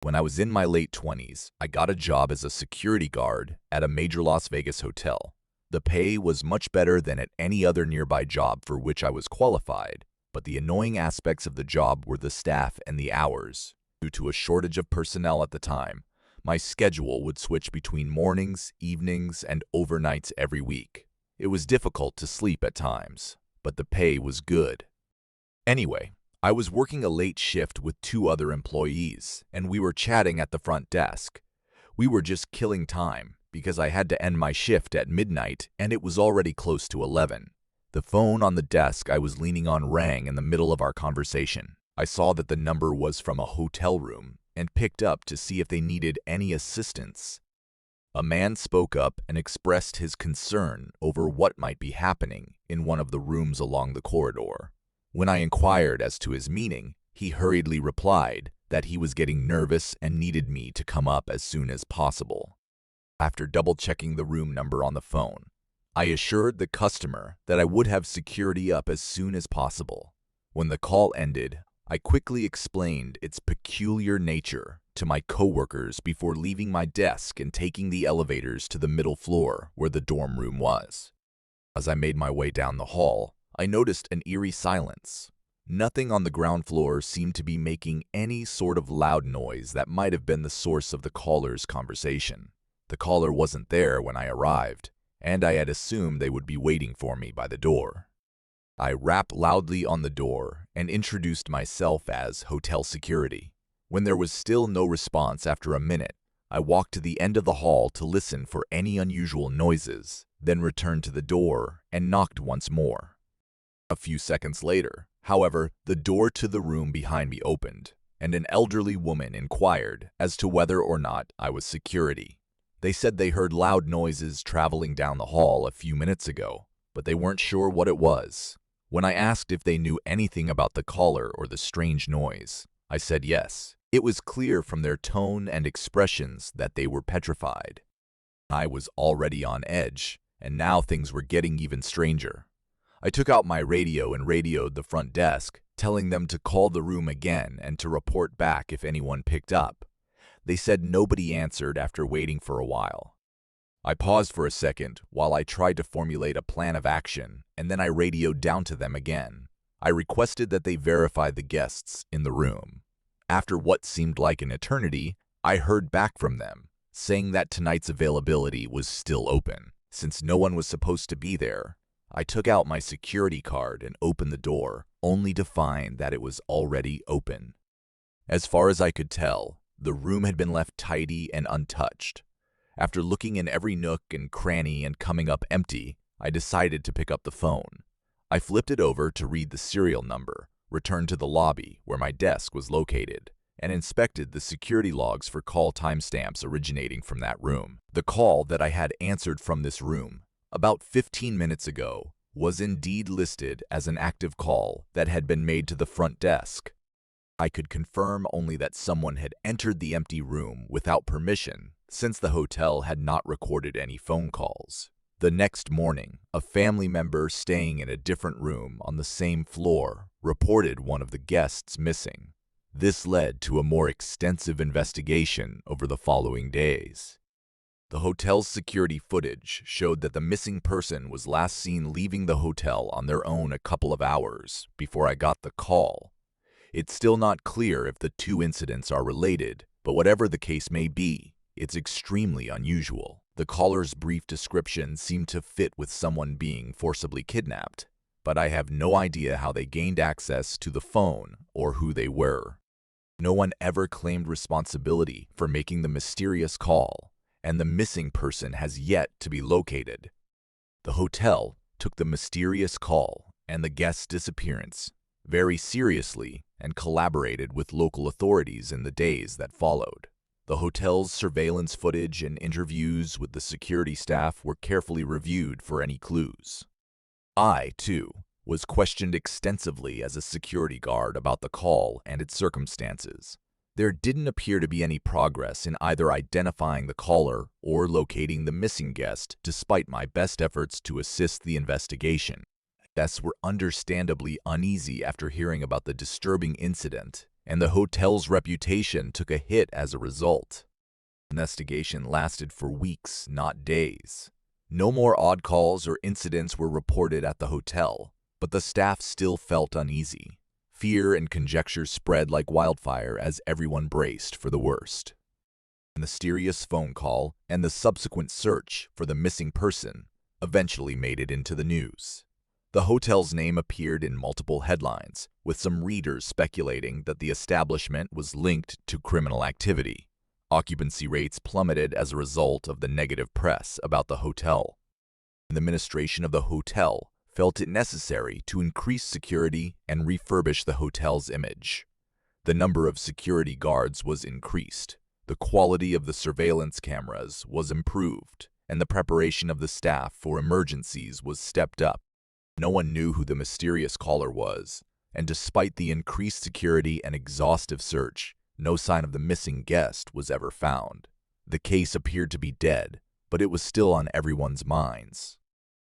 When I was in my late 20s, I got a job as a security guard at a major Las Vegas hotel. The pay was much better than at any other nearby job for which I was qualified, but the annoying aspects of the job were the staff and the hours. Due to a shortage of personnel at the time, my schedule would switch between mornings, evenings, and overnights every week. It was difficult to sleep at times, but the pay was good. Anyway, I was working a late shift with two other employees, and we were chatting at the front desk. We were just killing time because I had to end my shift at midnight and it was already close to 11. The phone on the desk I was leaning on rang in the middle of our conversation. I saw that the number was from a hotel room and picked up to see if they needed any assistance. A man spoke up and expressed his concern over what might be happening in one of the rooms along the corridor. When I inquired as to his meaning, he hurriedly replied that he was getting nervous and needed me to come up as soon as possible. After double-checking the room number on the phone, I assured the customer that I would have security up as soon as possible. When the call ended, I quickly explained its peculiar nature to my coworkers before leaving my desk and taking the elevators to the middle floor where the dorm room was. As I made my way down the hall, I noticed an eerie silence. Nothing on the ground floor seemed to be making any sort of loud noise that might have been the source of the caller's conversation. The caller wasn't there when I arrived, and I had assumed they would be waiting for me by the door. I rapped loudly on the door and introduced myself as hotel security. When there was still no response after a minute, I walked to the end of the hall to listen for any unusual noises, then returned to the door and knocked once more. A few seconds later, however, the door to the room behind me opened, and an elderly woman inquired as to whether or not I was security. They said they heard loud noises traveling down the hall a few minutes ago, but they weren't sure what it was. When I asked if they knew anything about the caller or the strange noise, I said yes. It was clear from their tone and expressions that they were petrified. I was already on edge, and now things were getting even stranger. I took out my radio and radioed the front desk, telling them to call the room again and to report back if anyone picked up. They said nobody answered after waiting for a while. I paused for a second while I tried to formulate a plan of action, and then I radioed down to them again. I requested that they verify the guests in the room. After what seemed like an eternity, I heard back from them, saying that tonight's availability was still open. Since no one was supposed to be there, I took out my security card and opened the door, only to find that it was already open. As far as I could tell, the room had been left tidy and untouched. After looking in every nook and cranny and coming up empty, I decided to pick up the phone. I flipped it over to read the serial number, returned to the lobby where my desk was located, and inspected the security logs for call timestamps originating from that room. The call that I had answered from this room about 15 minutes ago was indeed listed as an active call that had been made to the front desk. I could confirm only that someone had entered the empty room without permission, since the hotel had not recorded any phone calls. The next morning, a family member staying in a different room on the same floor reported one of the guests missing. This led to a more extensive investigation over the following days. The hotel's security footage showed that the missing person was last seen leaving the hotel on their own a couple of hours before I got the call. It's still not clear if the two incidents are related, but whatever the case may be, it's extremely unusual. The caller's brief description seemed to fit with someone being forcibly kidnapped, but I have no idea how they gained access to the phone or who they were. No one ever claimed responsibility for making the mysterious call, and the missing person has yet to be located. The hotel took the mysterious call and the guest's disappearance very seriously and collaborated with local authorities in the days that followed. The hotel's surveillance footage and interviews with the security staff were carefully reviewed for any clues. I, too, was questioned extensively as a security guard about the call and its circumstances. There didn't appear to be any progress in either identifying the caller or locating the missing guest, despite my best efforts to assist the investigation. Guests were understandably uneasy after hearing about the disturbing incident, and the hotel's reputation took a hit as a result. The investigation lasted for weeks, not days. No more odd calls or incidents were reported at the hotel, but the staff still felt uneasy. Fear and conjecture spread like wildfire as everyone braced for the worst. The mysterious phone call and the subsequent search for the missing person eventually made it into the news. The hotel's name appeared in multiple headlines, with some readers speculating that the establishment was linked to criminal activity. Occupancy rates plummeted as a result of the negative press about the hotel. The administration of the hotel felt it necessary to increase security and refurbish the hotel's image. The number of security guards was increased, the quality of the surveillance cameras was improved, and the preparation of the staff for emergencies was stepped up. No one knew who the mysterious caller was, and despite the increased security and exhaustive search, no sign of the missing guest was ever found. The case appeared to be dead, but it was still on everyone's minds.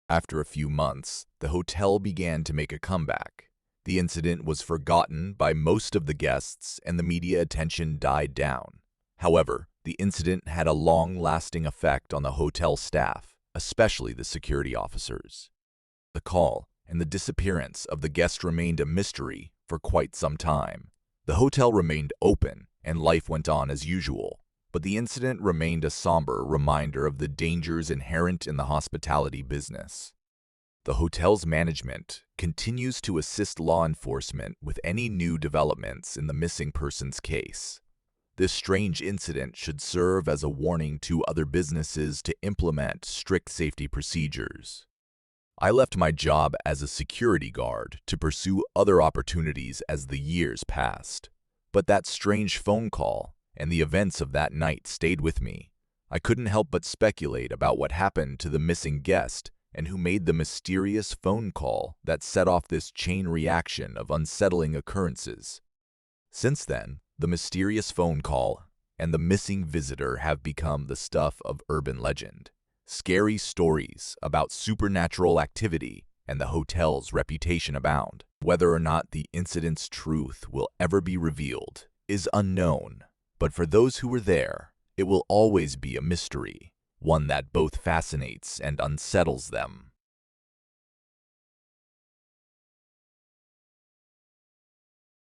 After a few months, the hotel began to make a comeback. The incident was forgotten by most of the guests and the media attention died down. However, the incident had a long-lasting effect on the hotel staff, especially the security officers. The call and the disappearance of the guest remained a mystery for quite some time. The hotel remained open and life went on as usual, but the incident remained a somber reminder of the dangers inherent in the hospitality business. The hotel's management continues to assist law enforcement with any new developments in the missing persons case. This strange incident should serve as a warning to other businesses to implement strict safety procedures. I left my job as a security guard to pursue other opportunities as the years passed. But that strange phone call and the events of that night stayed with me. I couldn't help but speculate about what happened to the missing guest and who made the mysterious phone call that set off this chain reaction of unsettling occurrences. Since then, the mysterious phone call and the missing visitor have become the stuff of urban legend. Scary stories about supernatural activity and the hotel's reputation abound. Whether or not the incident's truth will ever be revealed is unknown, but for those who were there, it will always be a mystery, one that both fascinates and unsettles them.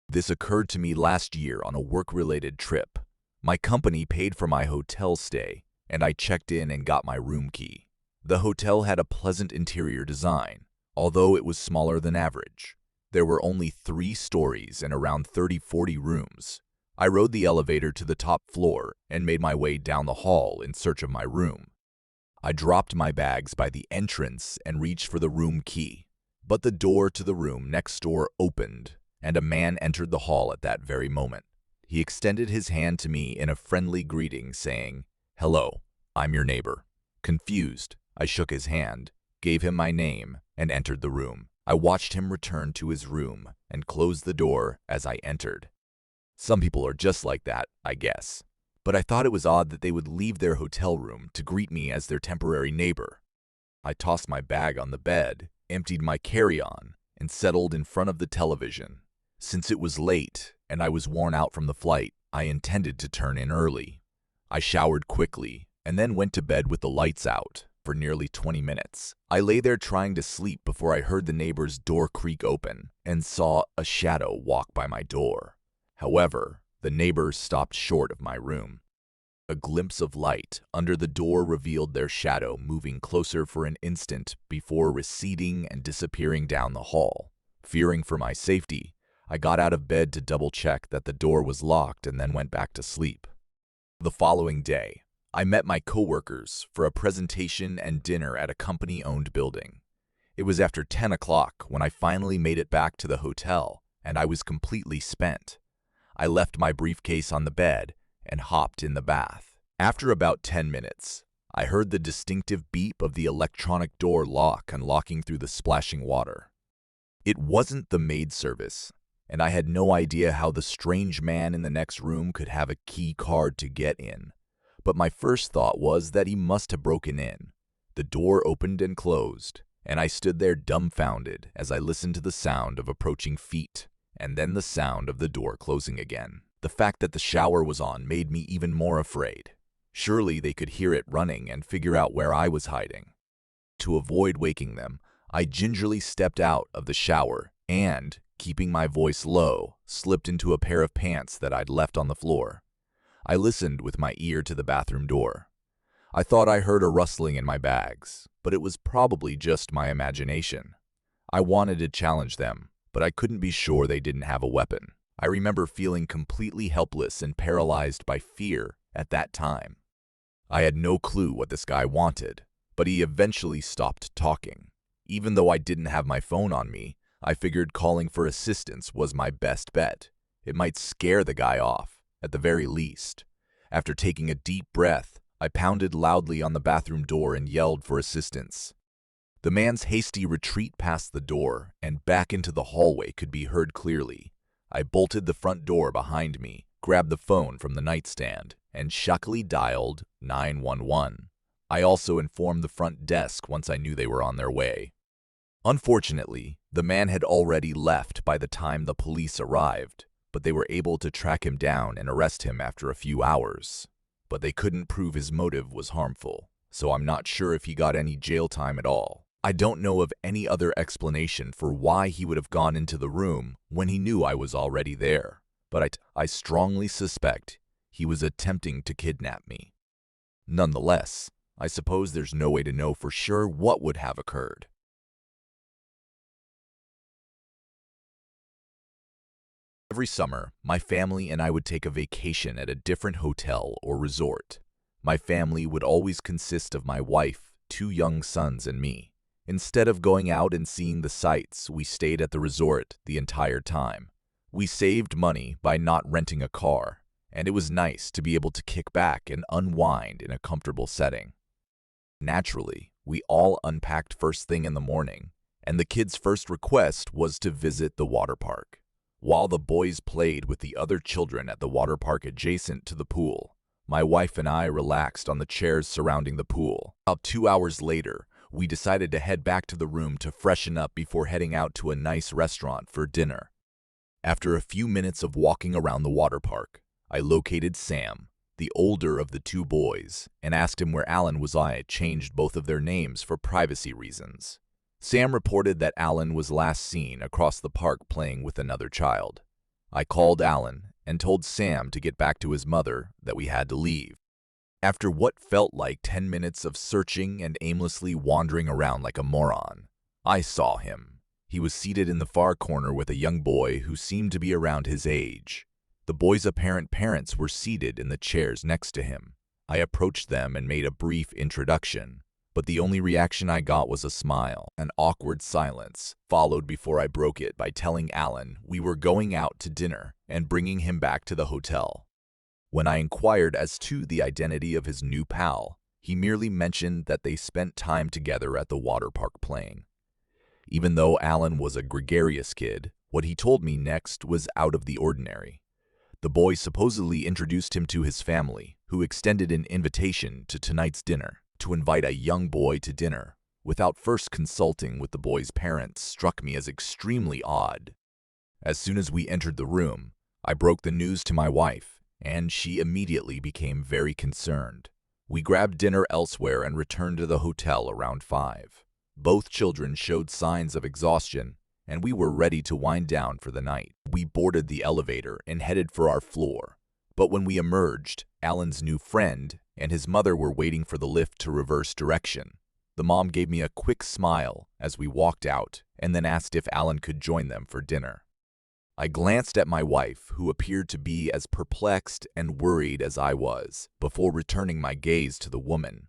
This occurred to me last year on a work-related trip. My company paid for my hotel stay, and I checked in and got my room key. The hotel had a pleasant interior design, although it was smaller than average. There were only 3 stories and around 30-40 rooms. I rode the elevator to the top floor and made my way down the hall in search of my room. I dropped my bags by the entrance and reached for the room key, but the door to the room next door opened, and a man entered the hall at that very moment. He extended his hand to me in a friendly greeting, saying, "Hello, I'm your neighbor." Confused, I shook his hand, gave him my name, and entered the room. I watched him return to his room and close the door as I entered. Some people are just like that, I guess. But I thought it was odd that they would leave their hotel room to greet me as their temporary neighbor. I tossed my bag on the bed, emptied my carry-on, and settled in front of the television. Since it was late and I was worn out from the flight, I intended to turn in early. I showered quickly and then went to bed with the lights out for nearly 20 minutes. I lay there trying to sleep before I heard the neighbor's door creak open and saw a shadow walk by my door. However, the neighbor stopped short of my room. A glimpse of light under the door revealed their shadow moving closer for an instant before receding and disappearing down the hall. Fearing for my safety, I got out of bed to double-check that the door was locked and then went back to sleep. The following day, I met my coworkers for a presentation and dinner at a company-owned building. It was after 10 o'clock when I finally made it back to the hotel, and I was completely spent. I left my briefcase on the bed and hopped in the bath. After about 10 minutes, I heard the distinctive beep of the electronic door lock unlocking through the splashing water. It wasn't the maid service, and I had no idea how the strange man in the next room could have a key card to get in. But my first thought was that he must have broken in. The door opened and closed, and I stood there dumbfounded as I listened to the sound of approaching feet and then the sound of the door closing again. The fact that the shower was on made me even more afraid. Surely they could hear it running and figure out where I was hiding. To avoid waking them, I gingerly stepped out of the shower and, keeping my voice low, slipped into a pair of pants that I'd left on the floor. I listened with my ear to the bathroom door. I thought I heard a rustling in my bags, but it was probably just my imagination. I wanted to challenge them, but I couldn't be sure they didn't have a weapon. I remember feeling completely helpless and paralyzed by fear at that time. I had no clue what this guy wanted, but he eventually stopped talking. Even though I didn't have my phone on me, I figured calling for assistance was my best bet. It might scare the guy off, at the very least. After taking a deep breath, I pounded loudly on the bathroom door and yelled for assistance. The man's hasty retreat past the door and back into the hallway could be heard clearly. I bolted the front door behind me, grabbed the phone from the nightstand, and shakily dialed 911. I also informed the front desk once I knew they were on their way. Unfortunately, the man had already left by the time the police arrived, but they were able to track him down and arrest him after a few hours. But they couldn't prove his motive was harmful, so I'm not sure if he got any jail time at all. I don't know of any other explanation for why he would have gone into the room when he knew I was already there, but I strongly suspect he was attempting to kidnap me. Nonetheless, I suppose there's no way to know for sure what would have occurred. Every summer, my family and I would take a vacation at a different hotel or resort. My family would always consist of my wife, 2 young sons, and me. Instead of going out and seeing the sights, we stayed at the resort the entire time. We saved money by not renting a car, and it was nice to be able to kick back and unwind in a comfortable setting. Naturally, we all unpacked first thing in the morning, and the kids' first request was to visit the water park. While the boys played with the other children at the water park adjacent to the pool, my wife and I relaxed on the chairs surrounding the pool. About 2 hours later, we decided to head back to the room to freshen up before heading out to a nice restaurant for dinner. After a few minutes of walking around the water park, I located Sam, the older of the 2 boys, and asked him where Alan was. I had changed both of their names for privacy reasons. Sam reported that Alan was last seen across the park playing with another child. I called Alan and told Sam to get back to his mother that we had to leave. After what felt like 10 minutes of searching and aimlessly wandering around like a moron, I saw him. He was seated in the far corner with a young boy who seemed to be around his age. The boy's apparent parents were seated in the chairs next to him. I approached them and made a brief introduction, but the only reaction I got was a smile. An awkward silence followed before I broke it by telling Alan we were going out to dinner and bringing him back to the hotel. When I inquired as to the identity of his new pal, he merely mentioned that they spent time together at the water park playing. Even though Alan was a gregarious kid, what he told me next was out of the ordinary. The boy supposedly introduced him to his family, who extended an invitation to tonight's dinner. To invite a young boy to dinner without first consulting with the boy's parents struck me as extremely odd. As soon as we entered the room, I broke the news to my wife, and she immediately became very concerned. We grabbed dinner elsewhere and returned to the hotel around 5. Both children showed signs of exhaustion, and we were ready to wind down for the night. We boarded the elevator and headed for our floor. But when we emerged, Alan's new friend and his mother were waiting for the lift to reverse direction. The mom gave me a quick smile as we walked out and then asked if Alan could join them for dinner. I glanced at my wife, who appeared to be as perplexed and worried as I was, before returning my gaze to the woman.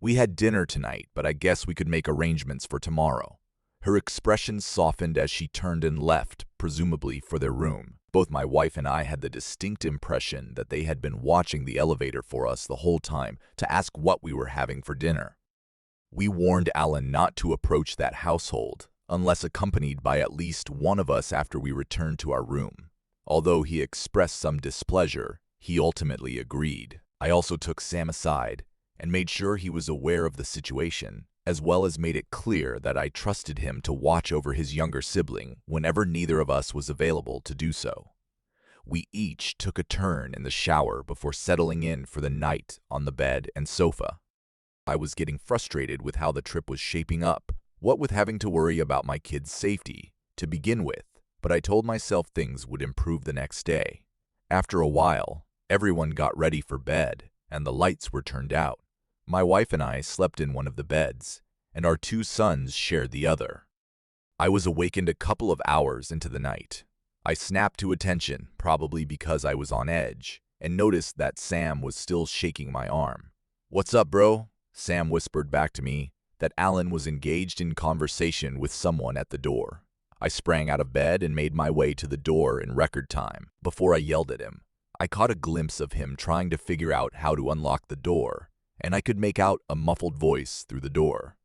We had dinner tonight, but I guess we could make arrangements for tomorrow. Her expression softened as she turned and left, presumably for their room. Both my wife and I had the distinct impression that they had been watching the elevator for us the whole time to ask what we were having for dinner. We warned Alan not to approach that household, unless accompanied by at least one of us after we returned to our room. Although he expressed some displeasure, he ultimately agreed. I also took Sam aside and made sure he was aware of the situation, as well as made it clear that I trusted him to watch over his younger sibling whenever neither of us was available to do so. We each took a turn in the shower before settling in for the night on the bed and sofa. I was getting frustrated with how the trip was shaping up, what with having to worry about my kids' safety to begin with, but I told myself things would improve the next day. After a while, everyone got ready for bed, and the lights were turned out. My wife and I slept in one of the beds, and our 2 sons shared the other. I was awakened a couple of hours into the night. I snapped to attention, probably because I was on edge, and noticed that Sam was still shaking my arm. "What's up, bro?" Sam whispered back to me that Alan was engaged in conversation with someone at the door. I sprang out of bed and made my way to the door in record time. Before I yelled at him, I caught a glimpse of him trying to figure out how to unlock the door, and I could make out a muffled voice through the door.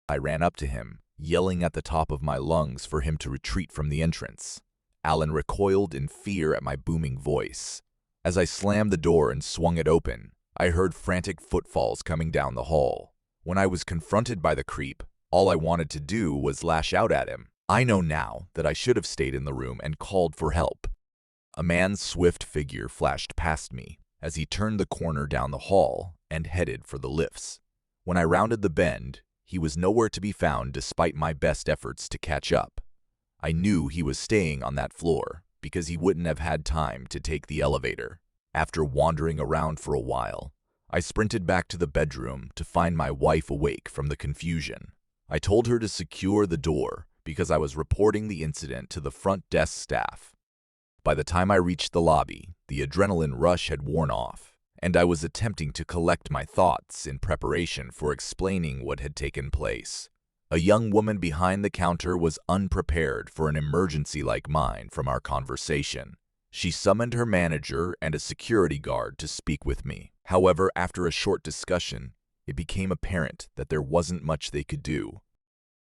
I ran up to him, yelling at the top of my lungs for him to retreat from the entrance. Alan recoiled in fear at my booming voice. As I slammed the door and swung it open, I heard frantic footfalls coming down the hall. When I was confronted by the creep, all I wanted to do was lash out at him. I know now that I should have stayed in the room and called for help. A man's swift figure flashed past me as he turned the corner down the hall and headed for the lifts. When I rounded the bend, he was nowhere to be found despite my best efforts to catch up. I knew he was staying on that floor because he wouldn't have had time to take the elevator. After wandering around for a while, I sprinted back to the bedroom to find my wife awake from the confusion. I told her to secure the door because I was reporting the incident to the front desk staff. By the time I reached the lobby, the adrenaline rush had worn off, and I was attempting to collect my thoughts in preparation for explaining what had taken place. A young woman behind the counter was unprepared for an emergency like mine from our conversation. She summoned her manager and a security guard to speak with me. However, after a short discussion, it became apparent that there wasn't much they could do.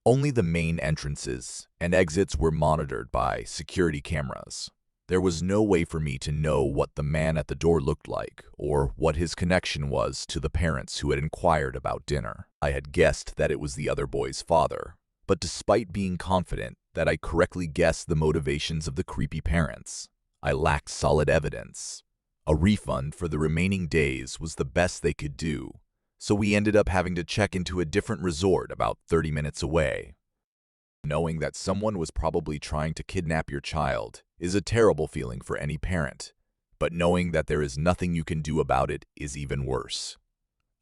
Only the main entrances and exits were monitored by security cameras. There was no way for me to know what the man at the door looked like or what his connection was to the parents who had inquired about dinner. I had guessed that it was the other boy's father, but despite being confident that I correctly guessed the motivations of the creepy parents, I lacked solid evidence. A refund for the remaining days was the best they could do, so we ended up having to check into a different resort about 30 minutes away. Knowing that someone was probably trying to kidnap your child is a terrible feeling for any parent, but knowing that there is nothing you can do about it is even worse.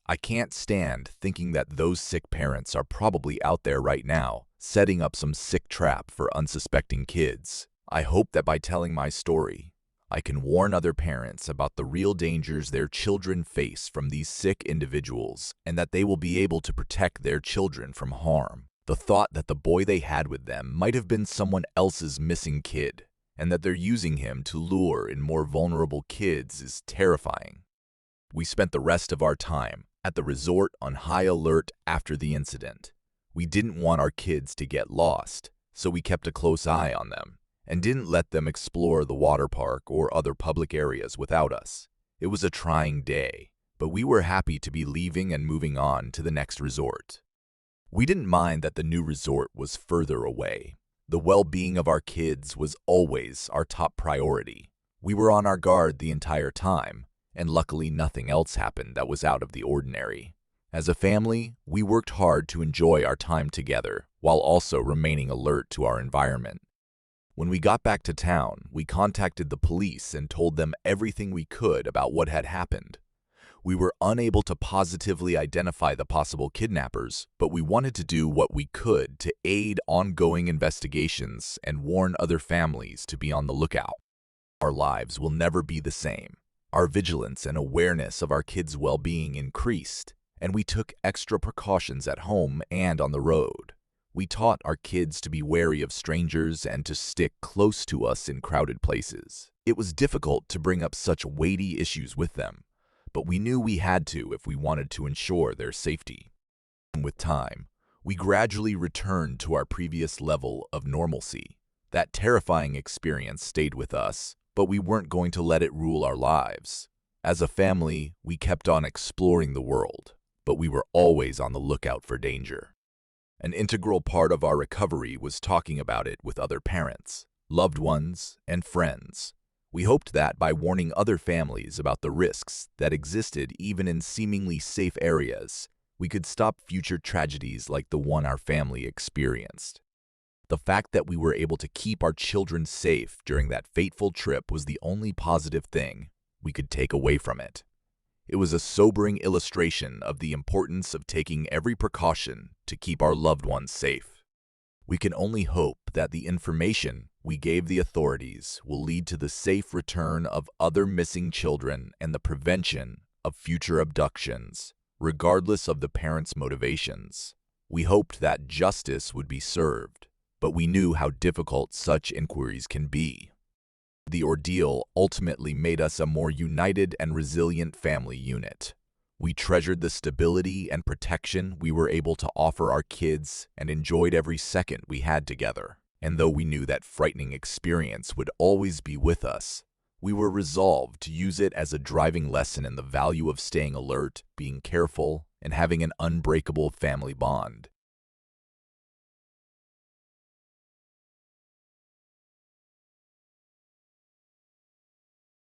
I can't stand thinking that those sick parents are probably out there right now, setting up some sick trap for unsuspecting kids. I hope that by telling my story, I can warn other parents about the real dangers their children face from these sick individuals and that they will be able to protect their children from harm. The thought that the boy they had with them might have been someone else's missing kid, and that they're using him to lure in more vulnerable kids is terrifying. We spent the rest of our time at the resort on high alert after the incident. We didn't want our kids to get lost, so we kept a close eye on them and didn't let them explore the water park or other public areas without us. It was a trying day, but we were happy to be leaving and moving on to the next resort. We didn't mind that the new resort was further away. The well-being of our kids was always our top priority. We were on our guard the entire time, and luckily nothing else happened that was out of the ordinary. As a family, we worked hard to enjoy our time together while also remaining alert to our environment. When we got back to town, we contacted the police and told them everything we could about what had happened. We were unable to positively identify the possible kidnappers, but we wanted to do what we could to aid ongoing investigations and warn other families to be on the lookout. Our lives will never be the same. Our vigilance and awareness of our kids' well-being increased, and we took extra precautions at home and on the road. We taught our kids to be wary of strangers and to stick close to us in crowded places. It was difficult to bring up such weighty issues with them, but we knew we had to if we wanted to ensure their safety. With time, we gradually returned to our previous level of normalcy. That terrifying experience stayed with us, but we weren't going to let it rule our lives. As a family, we kept on exploring the world, but we were always on the lookout for danger. An integral part of our recovery was talking about it with other parents, loved ones, and friends. We hoped that by warning other families about the risks that existed even in seemingly safe areas, we could stop future tragedies like the one our family experienced. The fact that we were able to keep our children safe during that fateful trip was the only positive thing we could take away from it. It was a sobering illustration of the importance of taking every precaution to keep our loved ones safe. We can only hope that the information we gave the authorities will lead to the safe return of other missing children and the prevention of future abductions, regardless of the parents' motivations. We hoped that justice would be served, but we knew how difficult such inquiries can be. The ordeal ultimately made us a more united and resilient family unit. We treasured the stability and protection we were able to offer our kids and enjoyed every second we had together. And though we knew that frightening experience would always be with us, we were resolved to use it as a driving lesson in the value of staying alert, being careful, and having an unbreakable family bond.